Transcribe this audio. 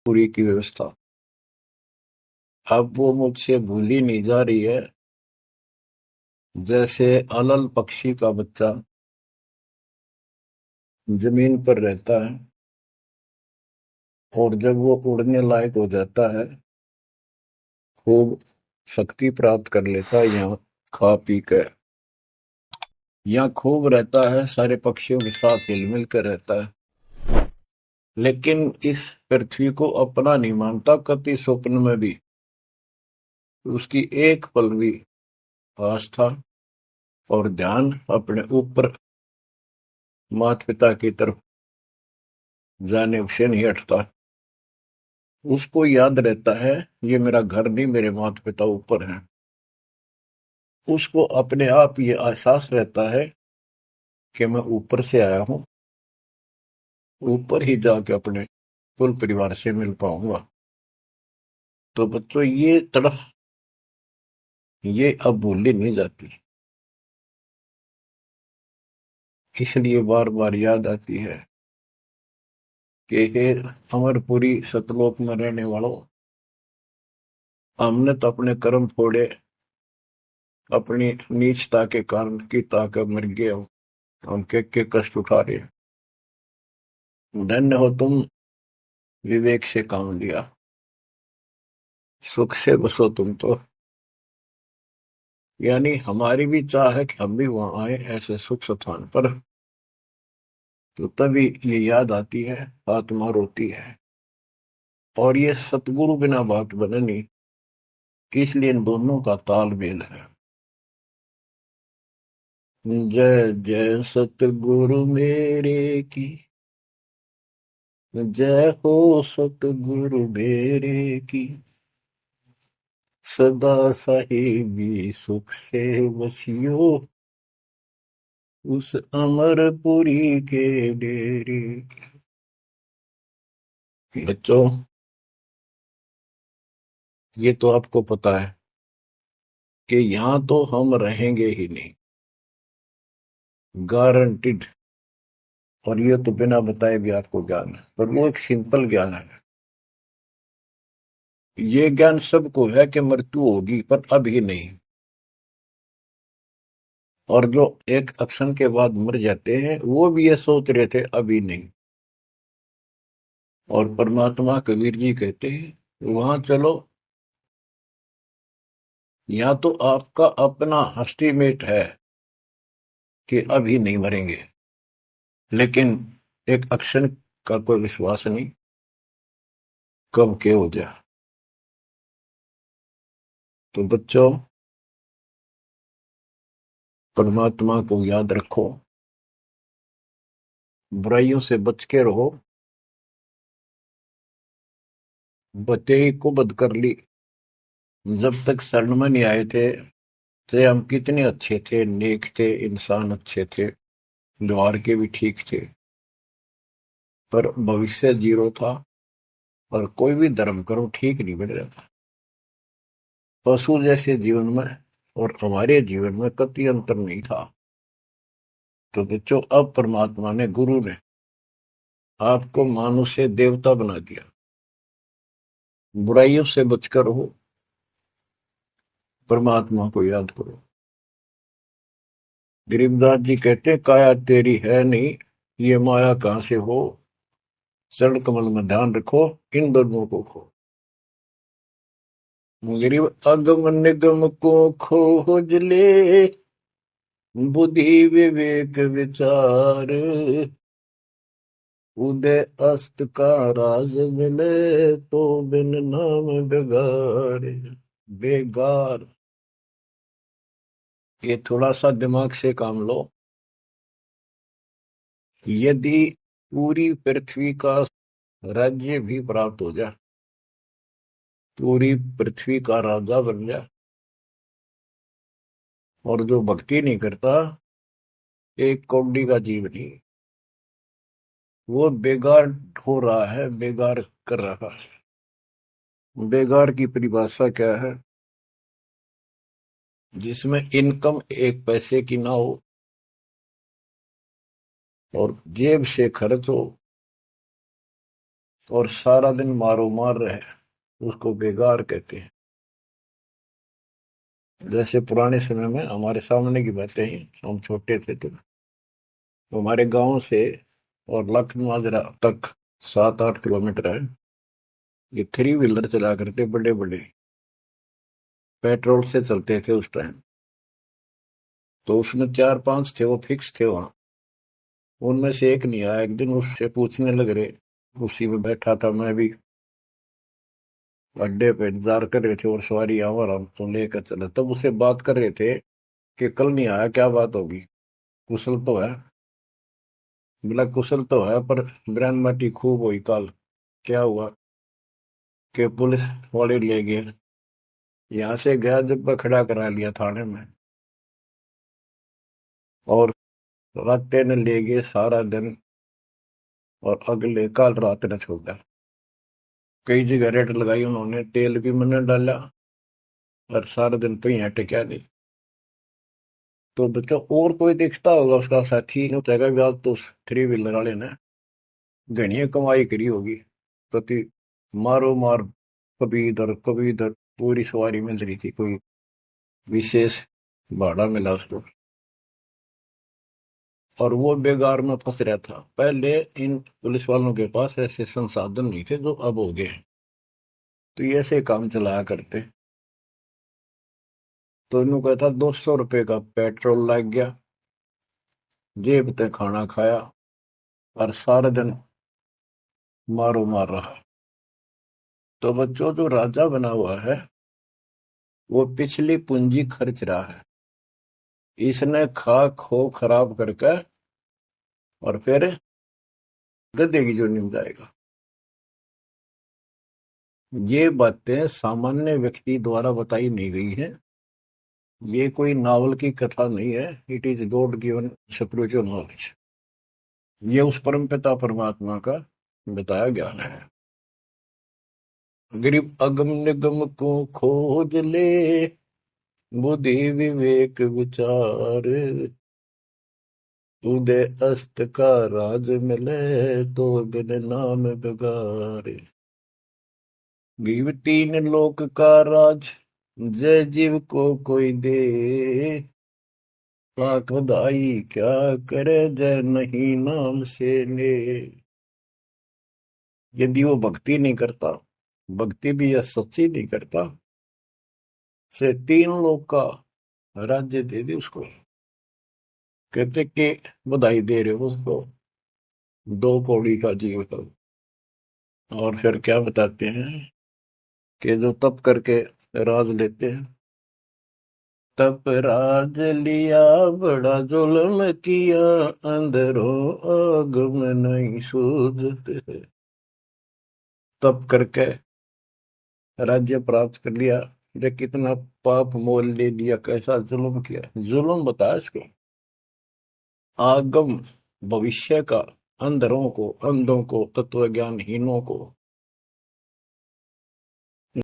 पूरी की व्यवस्था अब वो मुझसे भूली नहीं जा रही है। जैसे अलल पक्षी का बच्चा जमीन पर रहता है और जब वो उड़ने लायक हो जाता है, खूब शक्ति प्राप्त कर लेता है, यहाँ खा पी कर यहाँ खूब रहता है, सारे पक्षियों के साथ हिल मिल कर रहता है। लेकिन इस पृथ्वी को अपना नहीं मानता कति स्वप्न में भी। उसकी एक पल भी आस्था और ध्यान अपने ऊपर माता पिता की तरफ जाने से नहीं हटता। उसको याद रहता है ये मेरा घर नहीं, मेरे माता पिता ऊपर हैं। उसको अपने आप ये एहसास रहता है कि मैं ऊपर से आया हूं, ऊपर ही जाके अपने कुल परिवार से मिल पाऊंगा। तो बच्चों ये तड़फ ये अब भूली नहीं जाती, इसलिए बार बार याद आती है कि हे अमरपुरी सतलोक में रहने वालों, हमने तो अपने कर्म फोड़े, अपनी नीचता के कारण की ताकत मर गए हो, हम के कष्ट उठा रहे हैं। धन्य हो तुम, विवेक से काम लिया, सुख से बसो तुम तो। यानी हमारी भी चाह है कि हम भी वहां आए ऐसे सुख स्थान पर। तो तभी ये याद आती है, आत्मा रोती है। और ये सतगुरु बिना बात बने नहीं, इसलिए इन दोनों का तालमेल है। जय जय सतगुरु मेरे की, जय हो सतगुरु मेरे की, सदा साहिबी सुख से बसियो उस अमरपुरी के डेरे। बच्चों ये तो आपको पता है कि यहां तो हम रहेंगे ही नहीं, गारंटीड। और ये तो बिना बताए भी आपको ज्ञान है, पर वो एक सिंपल ज्ञान है। ये ज्ञान सबको है कि मृत्यु होगी, पर अभी नहीं। और जो एक क्षण के बाद मर जाते हैं वो भी ये सोच रहे थे अभी नहीं। और परमात्मा कबीर जी कहते हैं वहां चलो, यहाँ तो आपका अपना एस्टीमेट है कि अभी नहीं मरेंगे, लेकिन एक क्षण का कोई विश्वास नहीं कब के हो जाए। तो बच्चों परमात्मा को याद रखो, बुराइयों से बच के रहो। बतेई को बद कर ली, जब तक शरण में नहीं आए थे तो हम कितने अच्छे थे, नेक थे, इंसान अच्छे थे, व्यवहार के भी ठीक थे, पर भविष्य जीरो था। और कोई भी धर्म करो ठीक नहीं बन रहा था। पशु जैसे जीवन में और हमारे जीवन में कतई अंतर नहीं था। तो बच्चों अब परमात्मा ने, गुरु ने आपको मानुष से देवता बना दिया। बुराइयों से बचकर हो, परमात्मा को याद करो। गरीबदास जी कहते काया तेरी है नहीं, ये माया कहां से हो, चरण कमल में ध्यान रखो, इन दोनों को खो। गरीब अगम निगम को खोज ले, बुद्धि विवेक विचार, उदय अस्त का राज मिले तो बिन नाम बेगार। बेगार, ये थोड़ा सा दिमाग से काम लो। यदि पूरी पृथ्वी का राज्य भी प्राप्त हो जाए, पूरी पृथ्वी का राजा बन जाए, और जो भक्ति नहीं करता, एक कौड़ी का जीव नहीं, वो बेगार हो रहा है, बेगार कर रहा है। बेगार की परिभाषा क्या है? जिसमें इनकम एक पैसे की ना हो और जेब से खर्च हो, और सारा दिन मारो मार रहे, उसको बेगार कहते हैं। जैसे पुराने समय में हमारे सामने की बातें हैं, हम छोटे थे तो हमारे गांव से और लखनऊ माजरा तक 7-8 किलोमीटर है। ये थ्री व्हीलर चला करते बड़े बड़े, पेट्रोल से चलते थे उस टाइम। तो उसमें 4-5 थे, वो फिक्स थे वहां। उनमें से एक नहीं आया। एक दिन उससे पूछने लग रहे, उसी में बैठा था मैं भी, अड्डे पे इंतजार कर रहे थे और सवारी आवर हमको लेकर चला। तब उससे बात कर रहे थे कि कल नहीं आया, क्या बात होगी, कुशल तो है? बोला कुशल तो है, पर ब्रांड माटी खूब हुई कल। क्या हुआ कि पुलिस वाले ले गए, यहाँ से गया जब खड़ा करा लिया थाने में, और रास्ते ने ले गए सारा दिन, और अगले कल रात ने छोड़ा। कई जगह रेड लगाई उन्होंने, तेल भी मैंने डाला, और सारा दिन तो यहाँ टिका नहीं। तो बच्चा और कोई देखता होगा उसका साथी चाहेगा भी, आज तो थ्री व्हीलर वाले ने घनी कमाई करी होगी। कति मारो मार, कभी इधर कभी इधर, पूरी सवारी मिल रही थी, कोई विशेष भाड़ा मिला उसको, और वो बेगार में फंस रहा था। पहले इन पुलिस वालों के पास ऐसे संसाधन नहीं थे जो अब हो गए हैं। तो ये ऐसे काम चलाया करते। तो इन्हों कहता 200 रुपये का पेट्रोल लग गया, जेब ते खाना खाया, और सारा दिन मारो मार रहा। तो बच्चों, जो राजा बना हुआ है वो पिछली पूंजी खर्च रहा है। इसने खा खो खराब करके और फिर गधे की जोनी में जाएगा। ये बातें सामान्य व्यक्ति द्वारा बताई नहीं गई है। ये कोई नावल की कथा नहीं है। It is God given spiritual knowledge. ये उस परम पिता परमात्मा का बताया ज्ञान है। गरीब अगम निगम को खोज ले, बुद्धि विवेक विचार, उदय अस्त का राज मिले, तो बिन नाम बेगार। गिव तीन लोक का राज, जय जीव को कोई दे, लाख बधाई क्या करे, जय नहीं नाम से ले। यदि वो भक्ति नहीं करता, भक्ति भी या सच्ची नहीं करता, से 3 लोक का राज्य दे दे उसको। कहते कि बधाई दे रहे हो उसको, 2 कौड़ी का जीवन। और फिर क्या बताते हैं कि जो तप करके राज लेते हैं, तप राज लिया बड़ा जुल्म किया, अंदरों आग में नहीं सूझते। तप करके राज्य प्राप्त कर लिया, देख कितना पाप मोल ले लिया, कैसा जुल्म किया। जुल्म बताया इसको, आगम भविष्य का, अंधरों को, अंधों को, तत्व ज्ञानहीनों को